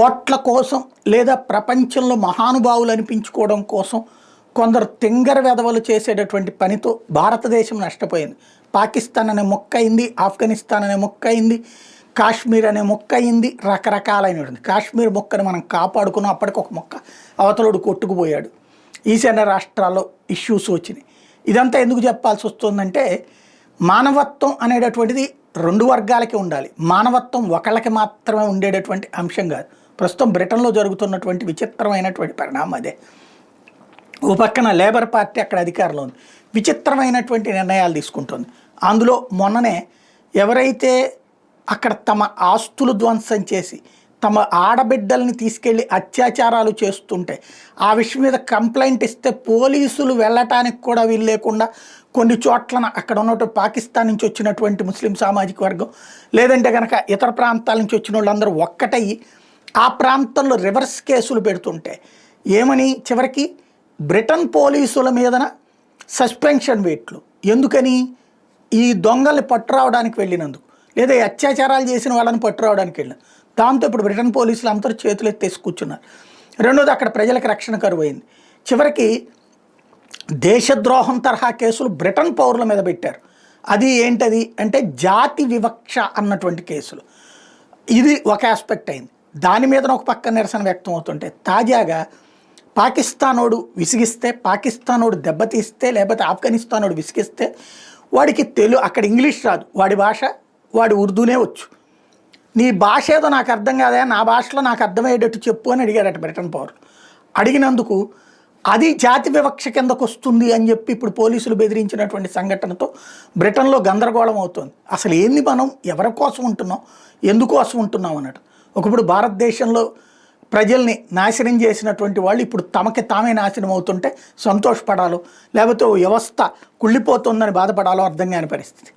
ఓట్ల కోసం లేదా ప్రపంచంలో మహానుభావులు అనిపించుకోవడం కోసం కొందరు తింగర వెధవలు చేసేటటువంటి పనితో భారతదేశం నష్టపోయింది. పాకిస్తాన్ అనే మొక్క అయింది, ఆఫ్ఘనిస్తాన్ అనే మొక్క అయింది, కాశ్మీర్ అనే మొక్క అయింది, రకరకాలైనటువంటి కాశ్మీర్ మొక్కని మనం కాపాడుకున్నాం. అప్పటికి ఒక మొక్క అవతలోడు కొట్టుకుపోయాడు. ఈశాన్య రాష్ట్రాల్లో ఇష్యూస్ వచ్చినాయి. ఇదంతా ఎందుకు చెప్పాల్సి వస్తుందంటే మానవత్వం అనేటటువంటిది రెండు వర్గాలకి ఉండాలి. మానవత్వం ఒకళ్ళకి మాత్రమే ఉండేటటువంటి అంశం కాదు. ప్రస్తుతం బ్రిటన్లో జరుగుతున్నటువంటి విచిత్రమైనటువంటి పరిణామం అదే. ఓ పక్కన లేబర్ పార్టీ అక్కడ అధికారంలో ఉంది, విచిత్రమైనటువంటి నిర్ణయాలు తీసుకుంటుంది. అందులో మొన్ననే ఎవరైతే అక్కడ తమ ఆస్తులు ధ్వంసం చేసి తమ ఆడబిడ్డల్ని తీసుకెళ్ళి అత్యాచారాలు చేస్తుంటే ఆ విషయం మీద కంప్లైంట్ ఇస్తే పోలీసులు వెళ్ళటానికి కూడా వీలు లేకుండా కొన్ని చోట్ల అక్కడ ఉన్నటువంటి పాకిస్తాన్ నుంచి వచ్చినటువంటి ముస్లిం సామాజిక వర్గం లేదంటే కనుక ఇతర ప్రాంతాల నుంచి వచ్చిన వాళ్ళందరూ ఒక్కటయ్యి ఆ ప్రాంతంలో రివర్స్ కేసులు పెడుతుంటే ఏమని చివరికి బ్రిటన్ పోలీసుల మీదన సస్పెన్షన్ వేట్లు. ఎందుకని? ఈ దొంగల్ని పట్టురావడానికి వెళ్ళినందుకు లేదా అత్యాచారాలు చేసిన వాళ్ళని పట్టురావడానికి వెళ్ళిన దాంతో ఇప్పుడు బ్రిటన్ పోలీసులు అందరూ చేతులు ఎత్తేసి కూర్చున్నారు. రెండోది అక్కడ ప్రజలకు రక్షణ కరువైంది. చివరికి దేశద్రోహం తరహా కేసులు బ్రిటన్ పౌరుల మీద పెట్టారు. అది ఏంటది అంటే జాతి వివక్ష అన్నటువంటి కేసులు. ఇది ఒక ఆస్పెక్ట్ అయింది. దాని మీద ఒక పక్క నిరసన వ్యక్తం అవుతుంటే తాజాగా పాకిస్తానోడు విసిగిస్తే, పాకిస్తానోడు దెబ్బతీస్తే, లేకపోతే ఆఫ్ఘనిస్తానోడు విసిగిస్తే వాడికి అక్కడ ఇంగ్లీష్ రాదు, వాడి భాష వాడి ఉర్దూనే వచ్చు. నీ భాష ఏదో నాకు అర్థం కాదా, నా భాషలో నాకు అర్థమయ్యేటట్టు చెప్పు అని అడిగారట బ్రిటన్ పౌరులు. అడిగినందుకు అది జాతి వివక్ష కిందకు వస్తుంది అని చెప్పి ఇప్పుడు పోలీసులు బెదిరించినటువంటి సంఘటనతో బ్రిటన్లో గందరగోళం అవుతుంది. అసలు ఏంది, మనం ఎవరి కోసం ఉంటున్నాం, ఎందుకోసం ఉంటున్నాం అన్నట్టు. ఒకప్పుడు భారతదేశంలో ప్రజల్ని నాశనం చేసినటువంటి వాళ్ళు ఇప్పుడు తమకి తామే నాశనం అవుతుంటే సంతోషపడాలో లేకపోతే వ్యవస్థ కుళ్ళిపోతుందని బాధపడాలో అర్థం కాని పరిస్థితి.